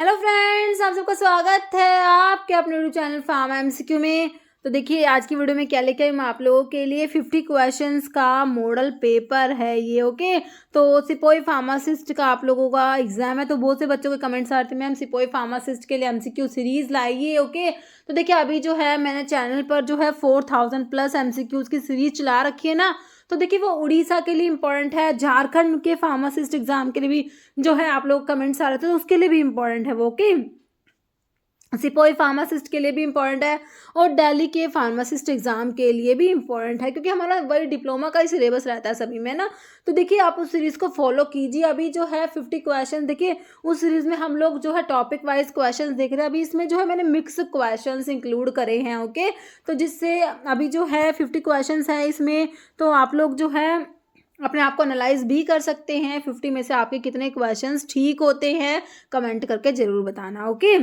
Hello friends, आप सबका स्वागत है आपके अपने यूट्यूब चैनल फार्मा एमसीक्यू में। तो देखिए आज की वीडियो में क्या लेके आई मैं आप लोगों के लिए 50 क्वेश्चंस का मॉडल पेपर है ये। ओके, तो सिपोई फार्मासिस्ट का आप लोगों का एग्जाम है। तो बहुत से बच्चों के कमेंट्स आते हैं मैम सिपोई फार्मासिस्ट के लिए एमसीक्यू सीरीज लाइए। ओके, तो देखिए अभी जो है मैंने चैनल पर जो है 4000 प्लस एमसीक्यूज की सीरीज चला रखी है ना। तो देखिए वो उड़ीसा के लिए इंपॉर्टेंट है, झारखंड के फार्मासिस्ट एग्जाम के लिए भी जो है आप लोग कमेंट्स आ रहे थे तो उसके लिए भी इंपॉर्टेंट है वो। ओके, सिपोई फार्मासिस्ट के लिए भी इंपॉर्टेंट है और दिल्ली के फार्मासिस्ट एग्जाम के लिए भी इंपॉर्टेंट है, क्योंकि हमारा वही डिप्लोमा का ही सिलेबस रहता है सभी में ना। तो देखिए आप उस सीरीज को फॉलो कीजिए। अभी जो है 50 क्वेश्चन, देखिए उस सीरीज में हम लोग जो है टॉपिक वाइज क्वेश्चन देख रहे हैं। अभी इसमें जो है मैंने मिक्स क्वेश्चन इंक्लूड करे हैं। ओके, तो जिससे अभी जो है 50 क्वेश्चन है इसमें, तो आप लोग जो है अपने आप को एनालाइज भी कर सकते हैं 50 में से आपके कितने क्वेश्चंस ठीक होते हैं। कमेंट करके जरूर बताना। ओके,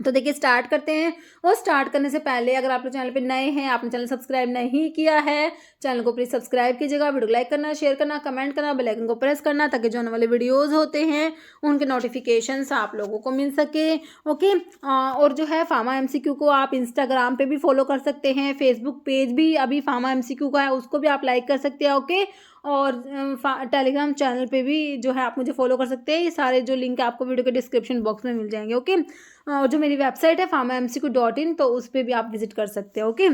तो देखिए स्टार्ट करते हैं। और स्टार्ट करने से पहले अगर आप लोग चैनल पे नए हैं, आपने चैनल सब्सक्राइब नहीं किया है, चैनल को प्लीज सब्सक्राइब कीजिएगा। वीडियो को लाइक करना, शेयर करना, कमेंट करना, बेल आइकन को प्रेस करना, ताकि जो आने वाले वीडियोस होते हैं उनके नोटिफिकेशंस आप लोगों को मिल सके। ओके, और जो है फार्मा एमसीक्यू को आप इंस्टाग्राम पे भी फॉलो कर सकते हैं, फेसबुक पेज भी अभी फार्मा एमसीक्यू का है उसको भी आप लाइक कर सकते हैं। ओके, और टेलीग्राम चैनल पे भी जो है आप मुझे फॉलो कर सकते हैं। ये सारे जो लिंक है आपको वीडियो के डिस्क्रिप्शन बॉक्स में मिल जाएंगे। ओके, और जो मेरी वेबसाइट है pharmamcq.in, तो उस पर भी आप विजिट कर सकते हैं। ओके,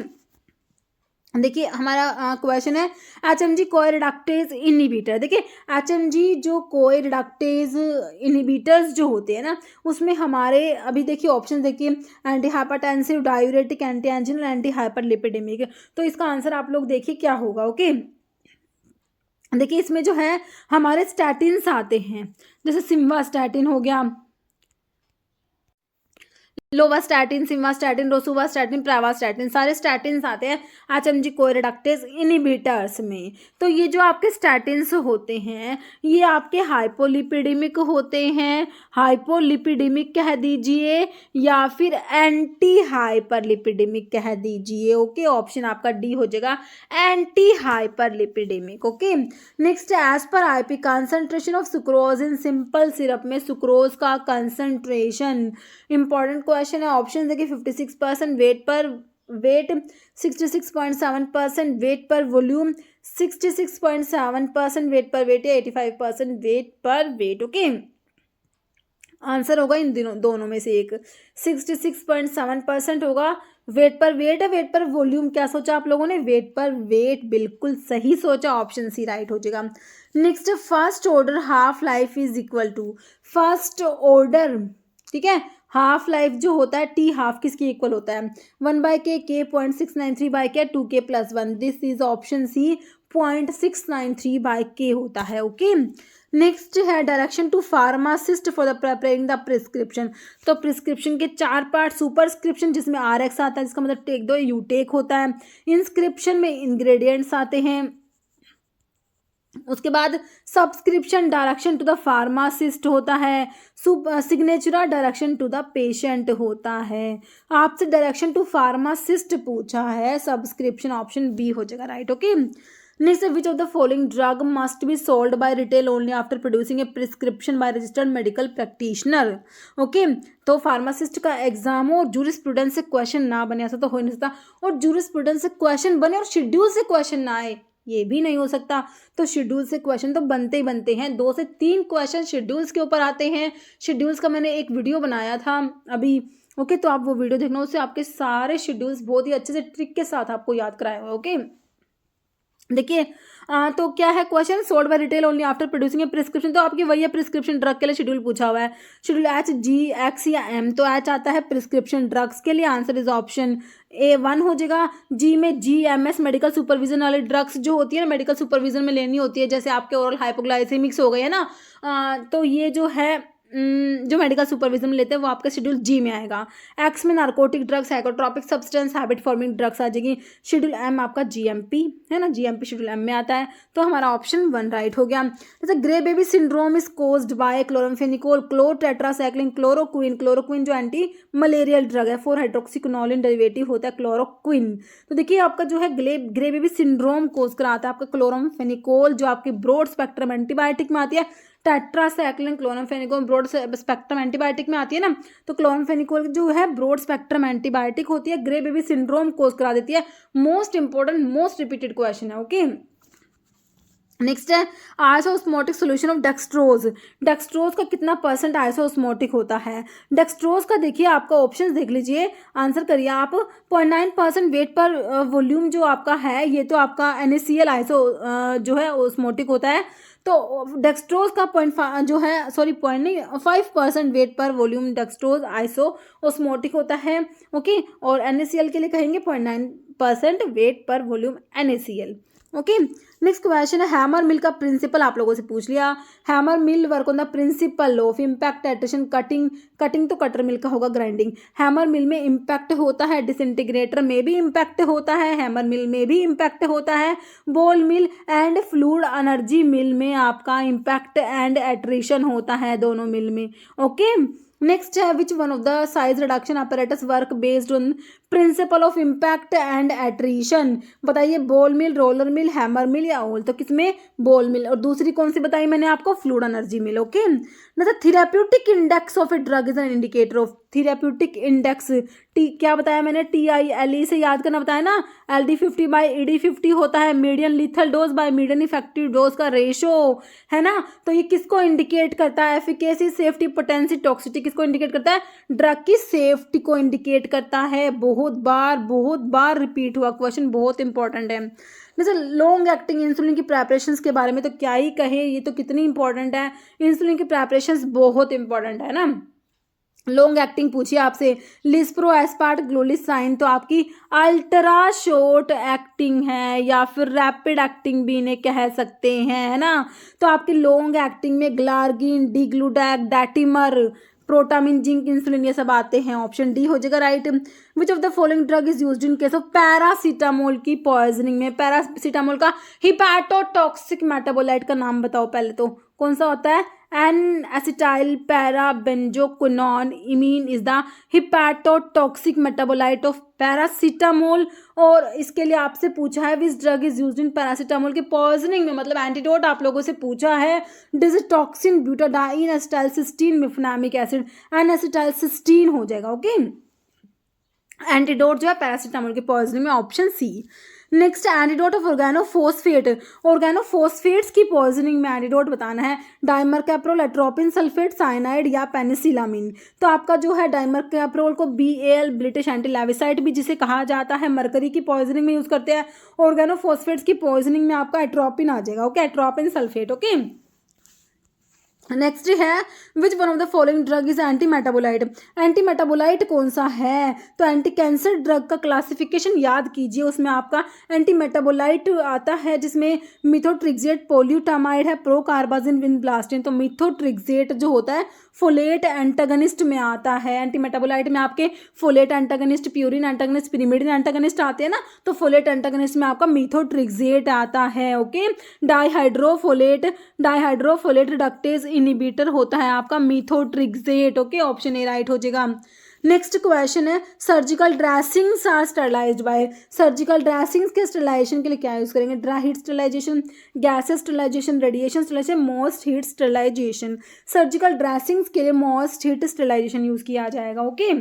देखिए हमारा क्वेश्चन है HMG कोई रिडक्टेज इनहिबिटर। देखिए HMG जो कोई रिडक्टेज इनहिबिटर्स जो होते हैं ना, उसमें हमारे अभी देखिए ऑप्शन देखिए anti hypertensive, diuretic, anti anginal, anti hyperlipidemic. तो इसका आंसर आप लोग देखिए क्या होगा। ओके, देखिए इसमें जो है हमारे स्टैटिन्स आते हैं, जैसे सिम्वास्टैटिन हो गया, लोवास्टैटिन, सिम्वास्टैटिन, रोसुवास्टैटिन, प्राइवास्टैटिन, सारे स्टैटिन्स आते हैं HMG कोरिडक्टेज इनहिबिटर्स में। तो ये जो आपके स्टैटिन्स होते हैं ये आपके हाइपोलिपिडेमिक होते हैं, हाइपोलिपिडेमिक कह दीजिए या फिर एंटी हाइपरलिपिडेमिक कह दीजिए। ओके, ऑप्शन आपका डी हो जाएगा, anti hyperlipidemic. Okay, next as per IP concentration of sucrose in simple syrup में सुक्रोज का कंसंट्रेशन इंपॉर्टेंट क्वेश्चन है। ऑप्शन देखिए 56% weight per weight, 66.7% weight per volume, 66.7% weight per weight या 85% wait per wait. Okay, answer होगा इन दोनों में से एक। 66.7% होगा वेट पर वेट है, वेट पर वॉल्यूम क्या सोचा आप लोगों ने, वेट पर वेट, बिल्कुल सही सोचा, ऑप्शन सी राइट हो जाएगा। Next, first order half life is equal to, first order, ठीक है, हाफ लाइफ जो होता है टी हाफ किसके इक्वल होता है, 1/k, k 0.693/k, 2k + 1। This is option C 0.693/k होता है। ओके, नेक्स्ट है direction to pharmacist for the preparing the prescription. तो प्रिस्क्रिप्शन के 4 पार्ट, सुपरस्क्रिप्शन जिसमें RX आता है, जिसका मतलब टेक दो यू टेक होता है, इंस्क्रिप्शन में इंग्रेडिएंट्स आते हैं, उसके बाद subscription direction to the pharmacist होता है, signature direction to the patient होता है। आपसे डायरेक्शन टू फार्मासिस्ट पूछा है, सब्सक्रिप्शन ऑप्शन बी हो जाएगा right. Okay, next, which of the following drug must be sold by retail only after producing A prescription by registered medical practitioner. Okay, तो pharmacist का exam हो और jurisprudence से question ना बने ऐसा तो हो नहीं सकता, और जूरिस्प्रूडेंस से क्वेश्चन बने और शेड्यूल से क्वेश्चन ना आए ये भी नहीं हो सकता। तो शेड्यूल से क्वेश्चन तो बनते ही बनते हैं, 2 से 3 क्वेश्चन शेड्यूल्स के ऊपर आते हैं। शेड्यूल्स का मैंने एक वीडियो बनाया था अभी। ओके, तो आप वो वीडियो देखना, उससे आपके सारे शेड्यूल्स बहुत ही अच्छे से ट्रिक के साथ आपको याद कराए हुए। ओके, देखिए तो क्या है question, sold by retail only after producing A prescription. तो आपकी वही है प्रिस्क्रिप्शन ड्रग के लिए शेड्यूल पूछा हुआ है, शेड्यूल HG, X या M। तो H आता है प्रिस्क्रिप्शन ड्रग्स के लिए, आंसर इज ऑप्शन A1 हो जाएगा। G में GMS मेडिकल सुपरविजन वाले ड्रग्स जो होती है ना, मेडिकल सुपरविजन में लेनी होती है, जैसे आपके ओरल हाइपोग्लाइसेमिक्स हो गए है ना, तो ये जो है जो मेडिकल सुपरविजन में लेते हैं वो आपका शेड्यूल जी में आएगा। एक्स में narcotic drugs, psychotropic substance, habit forming drugs आ जाएगी। शेड्यूल एम आपका जीएमपी है ना, जीएमपी शेड्यूल एम में आता है, तो हमारा ऑप्शन 1 राइट हो गया। जैसे grey baby syndrome is caused by chloramphenicol, chlortetracycline, chloroquine. Chloroquine जो एंटी मलेरियल ड्रग है, 4-हाइड्रोक्सीक्विनोलिन डेरिवेटिव होता है क्लोरोक्विन। तो देखिए आपका जो है ग्रे बेबी सिंड्रोम कोज कराता है आपका क्लोरामफेनिकोल, जो आपकी ब्रॉड स्पेक्ट्रम एंटीबायोटिक में आती है। Tetracycline chloramphenicol broad spectrum antibiotic में आती है ना, तो क्लोरामफेनिकोल जो है ब्रॉड स्पेक्ट्रम एंटीबायोटिक होती है, ग्रे बेबी सिंड्रोम कोज करा देती है। Most important most repeated question है। ओके, नेक्स्ट है isosmotic solution of dextrose. Dextrose का कितना परसेंट आइसोस्मोटिक होता है? डेक्सट्रोज का देखिए आपका ऑप्शन देख लीजिए, आंसर करिए आप। 0.9% वेट पर वॉल्यूम जो आपका है, ये तो आपका NaCl आइसो जो है ओस्मोटिक होता है। तो डेक्सट्रोज का 5% wait per volume dextrose iso osmotic होता है। ओके, और NaCl के लिए कहेंगे 0.9% wait per volume NaCl। Okay, next question है हैमर मिल का प्रिंसिपल आप लोगों से पूछ लिया। Hammer mill work on the principle of impact attrition cutting. Cutting तो कटर मिल का होगा, ग्राइंडिंग। हैमर मिल में इम्पैक्ट होता है, डिसइंटीग्रेटर में भी इम्पैक्ट होता है, हैमर मिल में भी इम्पैक्ट होता है, ball mill and fluid energy mill में आपका इम्पैक्ट एंड एट्रिशन होता है, दोनों मिल में। ओके, नेक्स्ट है which one of the size reduction apparatus work based on principle of impact and attrition. बताइए, बॉल मिल, रोलर मिल, हैमर मिल या ओल? तो किसमें? बॉल मिल। और दूसरी कौन सी बताई मैंने आपको? फ्लूइड एनर्जी मिल। ओके, ना therapeutic index of a drug is an indicator of therapeutic index. T क्या बताया मैंने? TILE से याद करना बताया ना। LD50/ED50 होता है median lethal dose by median effective dose का रेशो, है ना। तो ये किसको इंडिकेट करता है? एफिकेसी, सेफ्टी, पोटेंसी, टॉक्सिसिटी किसको इंडिकेट करता है? ड्रग की सेफ्टी को इंडिकेट करता है। बहुत बार रिपीट हुआ क्वेश्चन, बहुत इंपॉर्टेंट है। जैसे लॉन्ग एक्टिंग इंसुलिन की प्रेपरेशंस के बारे में तो क्या ही कहे, ये तो कितनी इंपॉर्टेंट है। इंसुलिन की प्रेपरेशंस बहुत इंपॉर्टेंट है ना। लॉन्ग एक्टिंग पूछिए आपसे, लिस्प्रो, एस्पार्ट, ग्लोलिसाइन, तो आपकी अल्ट्रा शॉर्ट एक्टिंग है या फिर रैपिड एक्टिंग भी इन्हें कह सकते हैं, है ना। तो आपकी लॉन्ग एक्टिंग में ग्लार्गिन, डिग्लूडैक, डैटिमर, प्रोटामिन, जिंक, इंसुलिन ये सब आते हैं। ऑप्शन डी हो जाएगा right. Which of the following drug is used in case of paracetamol की पॉइजनिंग में? पैरासीटामोल का हिपैटोटॉक्सिक मेटाबोलाइट का नाम बताओ पहले तो, कौन सा होता है? N-acetyl parabenzoquinone imine is the hepatotoxic metabolite of paracetamol। और इसके लिए आपसे पूछा है which drug is used in paracetamol के पॉइजनिंग में, मतलब एंटीडोट आप लोगों से पूछा है। Digitoxin, butadine, acetylcysteine, mefenamic acid, acetylcysteine हो जाएगा। ओके, एंटीडोट जो है पैरासीटामोल के पॉइजनिंग में option C. Next antidote of organophosphate. Organophosphates की पॉइजनिंग में एंटीडोट बताना है। डाइमरकैप्रोल, एट्रोपिन सल्फेट, साइनाइड या पेनिसिलामिन। तो आपका जो है डाइमरकैप्रोल को BAL ब्रिटिश एंटीलेविसाइड भी जिसे कहा जाता है, मरकरी की पॉइजनिंग में यूज करते हैं। ऑर्गेनोफॉस्फेट्स की पॉइजनिंग में आपका एट्रोपिन आ जाएगा। Okay, atropine sulphate. Okay, next है which one of the following drug is anti metabolite. Anti metabolite कौन सा है? तो एंटी कैंसर ड्रग का क्लासिफिकेशन याद कीजिए, उसमें आपका एंटी मेटाबोलाइट आता है जिसमें मिथोट्रिक्सेट, पोल्यूटामाइड है, प्रोकार्बाजिन, विनब्लास्टिन। तो मिथोट्रिक्सेट जो होता है फोलेट एंटागनिस्ट में आता है। एंटी मेटाबोलाइट में आपके folate antagonist, purine antagonist, pyrimidine antagonist आते हैं ना, तो फोलेट एंटागनिस्ट में आपका मिथोट्रिक्सेट आता है। ओके, डाइहाइड्रोफोलेट रिडक्टेज इनहिबिटर होता है आपका methotrexate. Okay, option A right हो जाएगा। नेक्स्ट क्वेश्चन है surgical dressings are sterilised by. Surgical dressings के स्टरलाइजेशन के लिए क्या यूज करेंगे? Dry heat sterilisation, gases sterilisation, radiation sterilisation, moist heat sterilisation. Surgical dressings के लिए मोस्ट हीट स्टरलाइजेशन यूज किया जाएगा। ओके,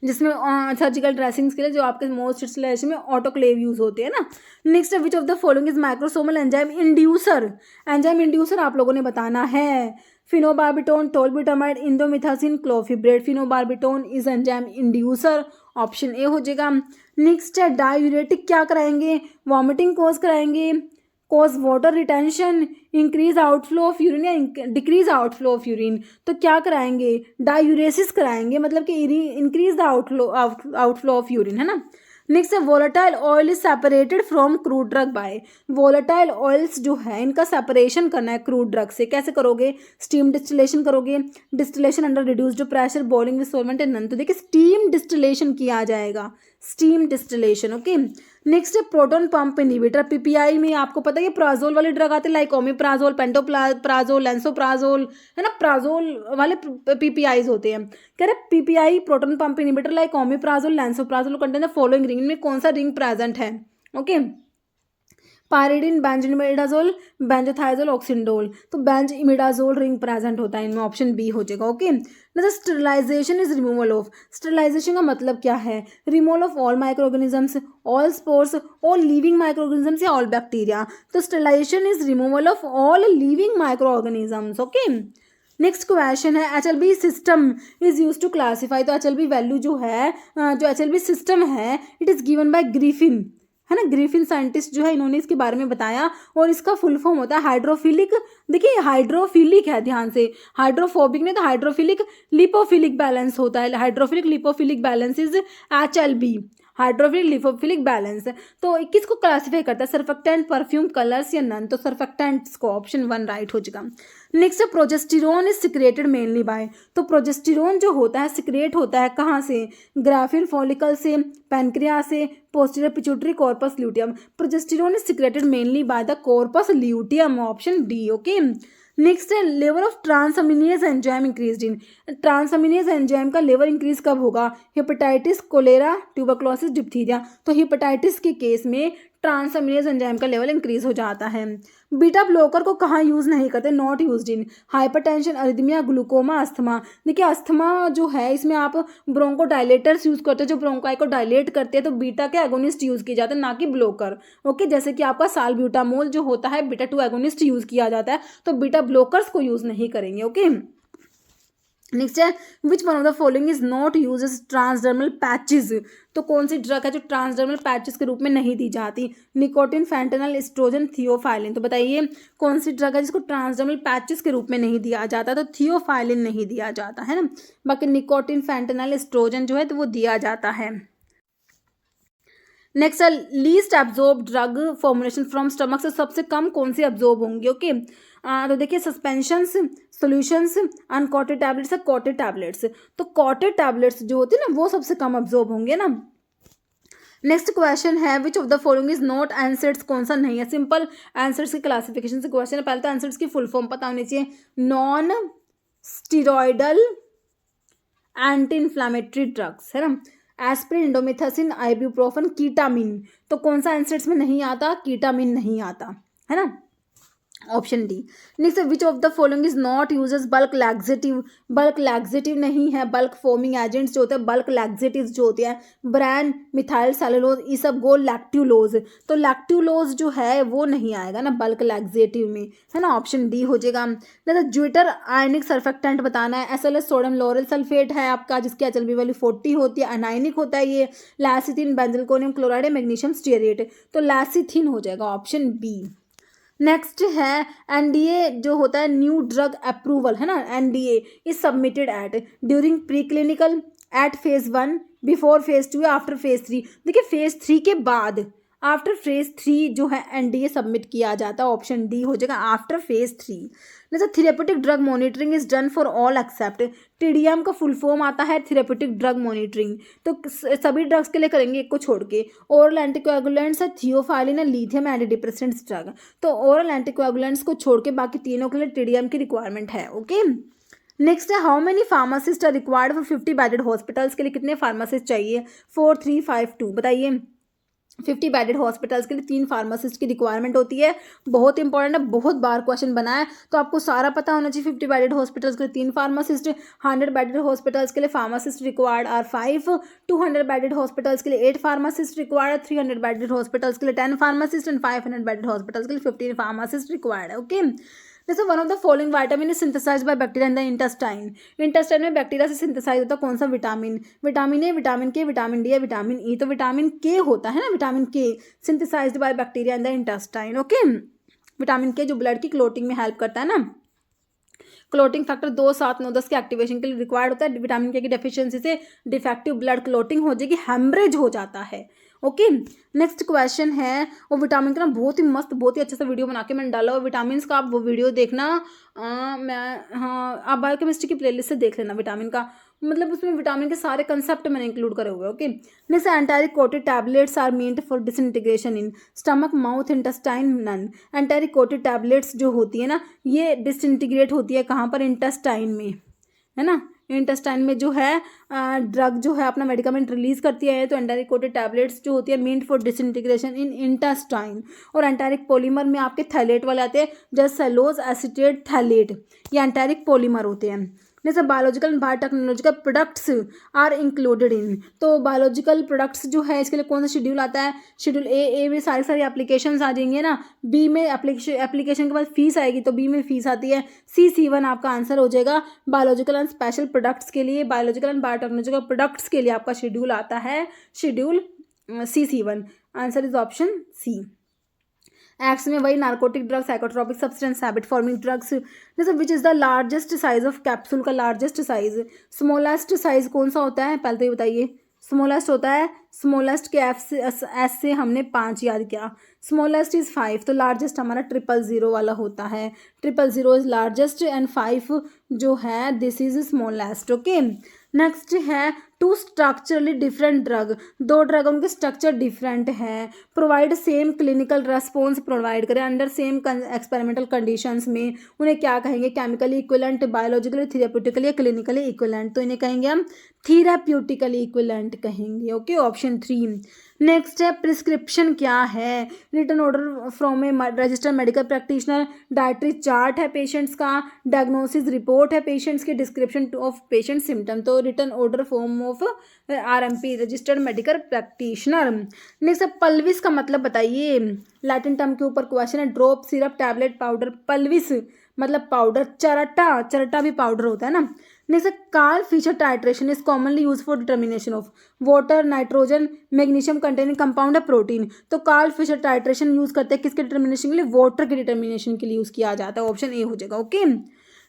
जिसमें सर्जिकल ड्रेसिंग्स के लिए जो आपके मोस्ट स्टरलाइजेशन में ऑटोक्लेव यूज होते हैं ना। Next which of the following is microsomal enzyme inducer. Enzyme inducer आप लोगों ने बताना है। Phenobarbitone, tolbutamide, indomethacin, clofibrate. Phenobarbitone is enzyme inducer, option A हो जाएगा। नेक्स्ट है डायूरेटिक क्या कराएंगे? वॉमिटिंग कोज कराएंगे, cause water retention, increase outflow of urine या डिक्रीज आउटफ्लो ऑफ यूरिन। तो क्या कराएंगे? डायूरेसिस कराएंगे, मतलब कि increase the outflow of urine, है ना। नेक्स्ट है volatile oil is separated from crude drug by. Volatile oils जो है इनका सेपरेशन करना है क्रूड ड्रग से, कैसे करोगे? स्टीम डिस्टिलेशन करोगे, distillation under reduced pressure, boiling with solvent and none. तो देखिए स्टीम डिस्टिलेशन किया जाएगा, स्टीम डिस्टिलेशन। ओके, नेक्स्ट है प्रोटोन पंप इनहिबिटर। PPI में आपको पता है ये प्राजोल वाले ड्रग आते हैं, लाइक ओमिप्राजोल, पेंटोप्राजोल, लेंसोप्राजोल, है ना, प्राजोल वाले PPIs होते हैं। कह रहे PPI proton pump inhibitor like omeprazole, lansoprazole contain the following ring में कौन सा रिंग प्रेजेंट है? Okay, pyridine, benzimidazole, benzothiazole, oxindole. तो बेंजोइमिडाजोल रिंग प्रेजेंट होता है इनमें, ऑप्शन बी हो जाएगा। ओके, जैसे sterilisation is removal of, sterilisation का मतलब क्या है? Removal of all micro organisms, all spores, all living micro organisms या ऑल बैक्टीरिया। तो sterilisation is removal of all living micro organisms. Okay, next question है HLB system is use to classify. तो HLB value जो है, जो HLB system है, it is given by Griffin, है ना। ग्रिफिन साइंटिस्ट जो है, इन्होंने इसके बारे में बताया, और इसका फुल फॉर्म होता है हाइड्रोफिलिक। देखिए हाइड्रोफिलिक है, ध्यान से, हाइड्रोफोबिक नहीं तो हाइड्रोफिलिक लिपोफिलिक बैलेंस होता है। Hydrophilic lipophilic balance is HLB, hydrophilic lipophilic balance. तो किसको क्लासीफाई करता है? सर्फेक्टेंट, परफ्यूम, कलर्स या नन? तो सर्फेक्टेंट्स को, ऑप्शन 1 राइट हो जाएगा। Next progesterone is secreted mainly by. तो प्रोजेस्टेरोन जो होता है सिक्रेट होता है कहाँ से? ग्राफिन फॉलिकल से, पैनक्रियास से, posterior pituitary, corpus luteum. Progesterone is secreted mainly by the corpus luteum, option D. Okay, next है level of ट्रांसअमीनेज enzyme increase in. Transaminase enzyme का लेवल इंक्रीज कब होगा? Hepatitis, cholera, tuberculosis, diphtheria. तो hepatitis के case में transaminase enzyme का level increase हो जाता है। बीटा ब्लॉकर को कहाँ यूज नहीं करते? Not used in hypertension, arrhythmia, glaucoma, asthma. देखिए अस्थमा जो है इसमें आप ब्रोंको डायलेटर्स यूज करते हैं, जो ब्रोंकाई को डायलेट करते हैं, तो बीटा के एगोनिस्ट यूज किए जाते हैं, ना कि ब्लॉकर। ओके, जैसे कि आपका साल्ब्यूटामोल जो होता है बीटा 2 एगोनिस्ट यूज किया जाता है, तो बीटा ब्लॉकर्स को यूज नहीं करेंगे। ओके, नेक्स्ट है which one of the following is not use as transdermal patches. तो कौन सी ड्रग है जो ट्रांसडर्मल पैचेस के रूप में नहीं दी जाती? Nicotine, fentanyl, estrogen, theophylline. तो बताइए कौन सी ड्रग है जिसको ट्रांसडर्मल पैचेस के रूप में नहीं दिया जाता? तो थियोफाइलिन नहीं दिया जाता है ना। बाकी निकोटिन, फैंटेनल, एस्ट्रोजन जो है तो वो दिया जाता है। नेक्स्ट है least absorb drug formulation from stomach. से सबसे कम कौन सी एब्जॉर्ब होंगी? ओके, तो देखिए suspensions, solutions, uncoated tablets, coated tablets. तो कॉटेड टैबलेट्स जो होती है ना वो सबसे कम एब्जॉर्ब होंगे ना। नेक्स्ट क्वेश्चन है विच of the following is not answers. कौन सा नहीं है? सिंपल आंसर्स की क्लासिफिकेशन से क्वेश्चन है। पहले तो आंसर्स की फुल फॉर्म पता होनी चाहिए। Non steroidal anti inflammatory drugs, है ना। Aspirin, indomethacin, ibuprofen, ketamine. तो कौन सा आंसर्स में नहीं आता? कीटामिन नहीं आता, है ना, option D. Next which of the following is not use as bulk laxative. Bulk laxative नहीं है। बल्क फोमिंग एजेंट्स जो होते हैं, बल्क लैक्सेटिव जो होते हैं, ब्रांड, मिथाइल सेलुलोज, ये सब गो लैक्ट्यूलोज। तो लैक्ट्यूलोज जो है वो नहीं आएगा ना बल्क लैक्सेटिव में, है ना, ऑप्शन डी हो जाएगा। ज्विटर आयनिक सर्फेक्टेंट बताना है। SLS सोडियम लोरेल सल्फेट है आपका, जिसकी HLB वैल्यू 40 होती है, अनाइनिक होता है ये। लैसिथिन, बेंजलकोनियम क्लोराइड, मैग्नीशियम स्टीयरेट। तो लैसिथिन हो जाएगा, ऑप्शन बी। नेक्स्ट है NDA जो होता है न्यू ड्रग अप्रूवल, है ना। NDA is submitted at during pre clinical, at phase 1, before phase 2 या आफ्टर फेज 3। देखिए फेज 3 के बाद, आफ्टर फेज 3 जो है NDA सबमिट किया जाता है, ऑप्शन डी हो जाएगा आफ्टर फेज 3। जैसे therapeutic drug monitoring is done for all except. TDM का फुल फॉर्म आता है थेरेप्यूटिक ड्रग मॉनिटरिंग। तो सभी ड्रग्स के लिए करेंगे, एक को छोड़ के। ओरल एंटीकोएगुलेंट्स है, थियोफाइलिन है, लिथियम एंटी डिप्रेसेंट्स ड्रग। तो ओरल एंटीकोएगुलेंट्स को छोड़ के बाकी तीनों के लिए TDM की रिक्वायरमेंट है। ओके, नेक्स्ट है how many pharmacist are required for 50 bedded hospitals. के लिए कितने फार्मासिस्ट चाहिए? 4, 3, 5, 2। बताइए 50 बेडेड हॉस्पिटल्स के लिए 3 फार्मासिस्ट की रिक्वायरमेंट होती है। बहुत इंपॉर्टेंट है, बहुत बार क्वेश्चन बना है, तो आपको सारा पता होना चाहिए। 50 बेडेड हॉस्पिटल्स के लिए 3 फार्मासिस्ट, 100 बेडेड हॉस्पिटल्स के लिए pharmacist required are 5, 200 bedded hospitals के लिए 8 फार्मासिस्ट रिक्वायर्ड, 300 बेडेड हॉस्पिटल्स के लिए 10 फार्मासिस्ट एंड 500 बेडेड हॉस्पिटल्स के लिए 15 फार्मासिस्ट रिक्वायर्ड है। ओके, जैसे one of the following vitamin is synthesise by bacteria in the intestine. Intestine में बैक्टीरिया से सिंथेसाइज होता है कौन सा vitamin? Vitamin A, vitamin K, vitamin D या विटामिन ई? तो विटामिन के होता है ना, vitamin K synthesised by bacteria in the intestine. Okay, vitamin K जो ब्लड की क्लोटिंग में हेल्प करता है ना, क्लोटिंग फैक्टर 2, 7, 9, 10 के एक्टिवेशन के लिए रिक्वायर्ड होता है। विटामिन के की डेफिशिएंसी से डिफेक्टिव ब्लड क्लोटिंग हो जाएगी, हेमरेज हो जाता है। ओके, नेक्स्ट क्वेश्चन है, वो विटामिन का ना बहुत ही मस्त, बहुत ही अच्छे से वीडियो बना के मैंने डाला हुआ विटामिन का, आप वो वीडियो देखना। आप बायोकेमिस्ट्री की प्लेलिस्ट से देख लेना विटामिन का, मतलब उसमें विटामिन के सारे कंसेप्ट मैंने इंक्लूड करे हुए। Okay, next enteric coated tablets are meant for disintegration in stomach, mouth, intestine, none. Enteric coated tablets जो होती है ना ये डिसइंटीग्रेट होती है कहाँ पर? इंटेस्टाइन में, है ना। इंटेस्टाइन में जो है ड्रग जो है अपना मेडिकामेंट रिलीज करती है। तो एंटारिक कोटेड टैबलेट्स जो होती है meant for disintegration in intestine. और एंटारिक पॉलीमर में आपके थैलेट वाले आते हैं, जैसे सेलोज एसिटेट थैलेट, ये एंटारिक पॉलीमर होते हैं। जैसे biological and biotechnological products are included in. तो बायोलॉजिकल प्रोडक्ट्स जो है इसके लिए कौन सा शेड्यूल आता है, शेड्यूल ए में सारी एप्लीकेशंस आ जाएंगे ना, बी में एप्लीकेशन के बाद फीस आएगी, तो बी में फीस आती है, C1 आपका आंसर हो जाएगा। बायोलॉजिकल एंड स्पेशल प्रोडक्ट्स के लिए, बायोलॉजिकल एंड बायोटेक्नोलॉजिकल प्रोडक्ट्स के लिए आपका शेड्यूल आता है, schedule C1। Answer is option C. Acts में वही narcotic drugs, psychotropic substance, habit forming drugs. जैसे which is the largest size of capsule का लार्जेस्ट साइज, स्मॉलेस्ट साइज कौन सा होता है, पहले तो ये बताइए। स्मॉलेस्ट होता है, स्मॉलेस्ट के एस से हमने 5 याद किया, स्मॉलेस्ट इज़ 5, तो लार्जेस्ट हमारा 000 वाला होता है, 000 इज़ लार्जेस्ट एंड 5 जो है this is smallest. Okay, next है टू स्ट्रक्चरली डिफरेंट ड्रग, दो ड्रग उनके स्ट्रक्चर डिफरेंट है, provide same clinical response provide करें अंडर सेम एक्सपेरिमेंटल कंडीशंस में, उन्हें क्या कहेंगे, केमिकली इक्विवेलेंट, बायोलॉजिकली, थेरेप्यूटिकली या क्लिनिकली इक्विवेलेंट। तो इन्हें कहेंगे हम थेरेप्यूटिकली इक्विवेलेंट कहेंगे। Okay, option 3। नेक्स्ट है प्रिस्क्रिप्शन क्या है, written order from a registered medical practitioner, dietary chart है पेशेंट्स का, डायग्नोसिस रिपोर्ट है पेशेंट्स की, डिस्क्रिप्शन ऑफ पेशेंट सिम्टम। तो written order form of RMP registered medical practitioner. Next है पल्विस का मतलब बताइए, लैटिन टर्म के ऊपर क्वेश्चन है, drop, syrup, tablet, powder. Pulvis मतलब पाउडर, चरटा भी पाउडर होता है ना। Next Karl Fischer titration is commonly use for determination of water, nitrogen, magnesium containing compound है, प्रोटीन। तो कार्ल फिशर टाइट्रेशन यूज करते हैं किसके डिटर्मिनेशन के लिए, वाटर के डिटर्मिनेशन के लिए यूज किया जाता है, ऑप्शन ए हो जाएगा। ओके,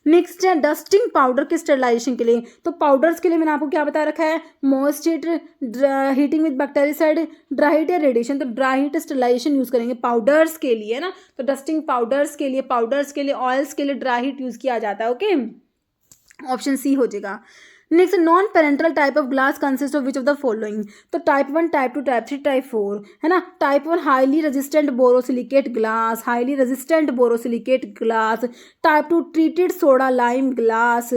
नेक्स्ट है डस्टिंग पाउडर के स्टेरिलाइजेशन के लिए। तो पाउडर्स के लिए मैंने आपको क्या बता रखा है, moist heat, heating with bactericide, dry heat या रेडिएशन। तो ड्राई हीट स्टेरिलाइजेशन यूज करेंगे पाउडर्स के लिए ना, तो डस्टिंग पाउडर्स के लिए, ऑयल्स के लिए ड्राई हीट यूज किया जाता है। ओके, ऑप्शन सी हो जाएगा। Next non parenteral type of glass consist of which of the following. तो टाइप 1, टाइप 2, टाइप 3, टाइप 4 है ना। Type 1 highly resistant borosilicate glass, highly resistant borosilicate glass. Type 2 treated soda lime glass,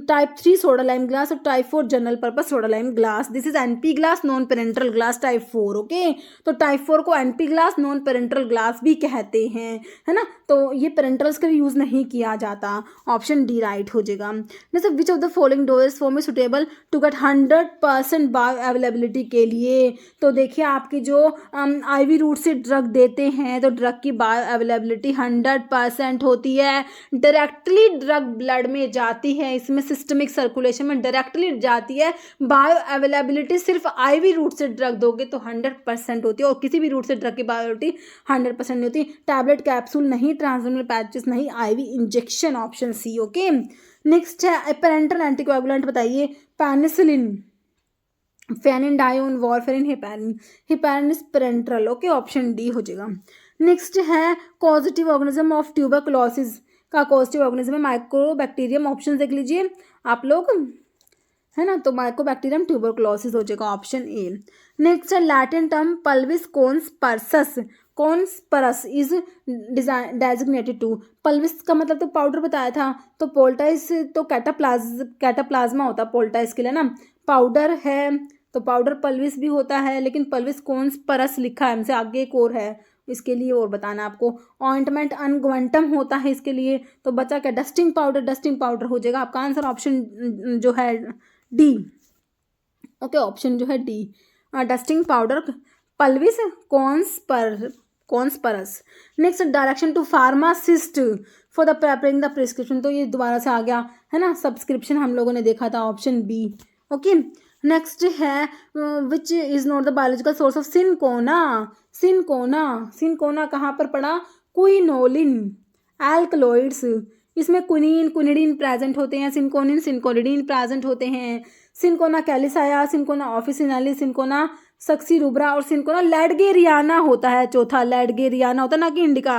type 3 soda lime glass, और type 4 general purpose soda lime glass. This is NP glass, non parenteral glass, type 4। Okay, तो type 4 को NP glass, non parenteral glass भी कहते हैं, है ना। तो ये पेरेंटल्स का यूज नहीं किया जाता, ऑप्शन डी राइट हो जाएगा। जैसे which of the following doses में suitable to get 100% bioavailability के लिए। तो देखिए आपकी जो IV रूट से ड्रग देते हैं तो ड्रग की बायो अवेलेबिलिटी 100% होती है, डायरेक्टली ड्रग ब्लड में जाती है, इसमें सिस्टमिक सर्कुलेशन में डायरेक्टली जाती है। बायो अवेलेबिलिटी सिर्फ IV रूट से ड्रग दोगे तो 100% होती है, और किसी भी रूट से ड्रग की बायो अवेलेबिलिटी 100% नहीं होती। टैबलेट, कैप्सूल नहीं, ट्रांसडर्मल पैचेस नहीं, IV injection, option C. Okay, next है पेरेंटल एंटीकोएगुलेंट बताइए, penicillin, phenindione, warfarin, heparin. Heparin is parenteral. Okay, option D हो जाएगा। नेक्स्ट है कॉजेटिव ऑर्गेनिज्म ऑफ ट्यूबरकुलोसिस का कॉजेटिव ऑर्गेनिज्म है माइकोबैक्टीरियम। ऑप्शन देख लीजिए आप लोग, है ना, तो माइकोबैक्टीरियम ट्यूबरकुलोसिस हो जाएगा, ऑप्शन ए। नेक्स्ट है Latin term pulvis conspersus, conspersus is designated to. Pulvis का मतलब तो पाउडर बताया था, तो पोल्टाइस तो कैटाप्लाज्मा होता है पोल्टाइस के लिए ना, पाउडर है तो पाउडर पल्विस भी होता है, लेकिन पल्विस कॉन्स्परस लिखा है हमसे, आगे एक और है इसके लिए और बताना आपको। ऑइंटमेंट अनग्वेंटम होता है इसके लिए, तो बचा क्या, डस्टिंग पाउडर हो जाएगा आपका आंसर, ऑप्शन जो है डी। ओके, ऑप्शन जो है D, dusting powder pulvis conspersus. Next direction to pharmacist for the preparing the prescription, तो ये दोबारा से आ गया है ना, सब्सक्रिप्शन हम लोगों ने देखा था, ऑप्शन बी। ओके, नेक्स्ट है which is not the biological source of cinchona. Cinchona कहाँ पर पड़ा, क्विनोलिन एल्कलॉइड्स, इसमें क्विनीन क्विनिडीन प्रेजेंट होते हैं, सिनकोनिडीन प्रेजेंट होते हैं। Cinchona calisaya, cinchona officinalis, cinchona succirubra और सिनकोना लैडगेरियाना होता है चौथा, लैडगेरियाना होता है ना कि इंडिका,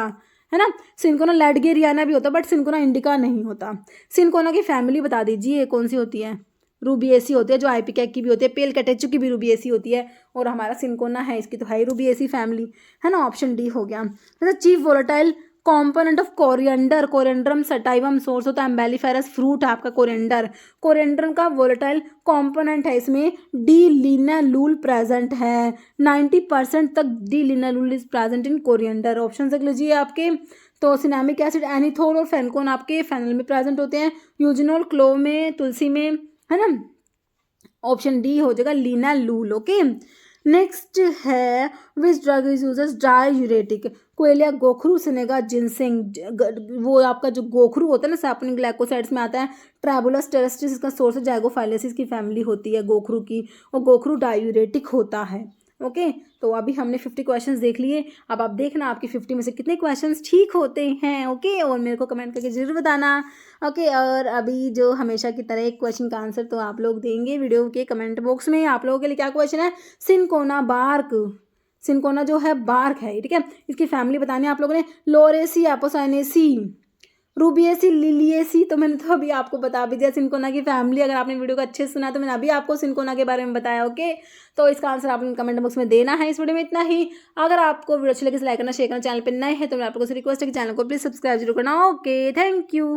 है ना। सिनकोना लैडगेरियाना भी होता है बट सिनकोना इंडिका नहीं होता। सिनकोना की फैमिली बता दीजिए कौन सी होती है, रूबिएसी होती है, जो आइपिकैक की भी होती है, पेल कैटेचू की भी रूबिएसी होती है, और हमारा सिनकोना है इसकी तो है रूबिएसी फैमिली, है ना, ऑप्शन डी हो गया। Chief volatile component of coriander, coriandrum sativum source होता है, एम्बेलिफेरस फ्रूट है आपका कोरिएंडर। कोरिएंडर का वोलेटाइल कॉम्पोनेंट है, इसमें डी लिनालूल प्रेजेंट है, 90% तक D linalool is present in coriander. Option देख लीजिए आपके, तो सिनेमिक एसिड एनीथोल और फेनकोन आपके फेनल में प्रेजेंट होते हैं, यूजिनोल क्लोव में, तुलसी में, है ना। ऑप्शन डी हो जाएगा लिनालूल। ओके, नेक्स्ट है which drug is uses diuretic, कोयलिया, गोखरू, सिनेगा, जिनसिंग। वो आपका जो गोखरू होता है ना सैपोनिन ग्लाइकोसाइड्स में आता है, ट्रैबुलस टेरेस्ट्रिस इसका सोर्स है, जाइगोफाइलेसिस की फैमिली होती है गोखरू की, और गोखरू डाययूरेटिक होता है। ओके, तो अभी हमने 50 क्वेश्चंस देख लिए। अब आप देखना आपकी 50 में से कितने क्वेश्चंस ठीक होते हैं। ओके, और मेरे को कमेंट करके जरूर बताना। ओके, और अभी जो हमेशा की तरह एक क्वेश्चन का आंसर तो आप लोग देंगे वीडियो के कमेंट बॉक्स में। आप लोगों के लिए क्या क्वेश्चन है, सिनकोना बार्क, सिनकोना जो है बार्क है, ठीक है, इसकी फैमिली बतानी है आप लोगों ने, लोरेसी, एपोसाइनेसी, रूबिएसी, लिलिएसी। तो मैंने तो अभी आपको बता भी दिया सिनकोना की फैमिली। अगर आपने वीडियो को अच्छे से सुना तो मैंने अभी आपको सिनकोना के बारे में बताया। ओके, तो इसका आंसर आपने कमेंट बॉक्स में देना है। इस वीडियो में इतना ही। अगर आपको वीडियो अच्छी लगे तो लाइक करना, शेयर करना, चैनल पर नए हैं तो मैं आपको रिक्वेस्ट है कि चैनल को प्लीज सब्सक्राइब जरूर करना। Okay, thank you.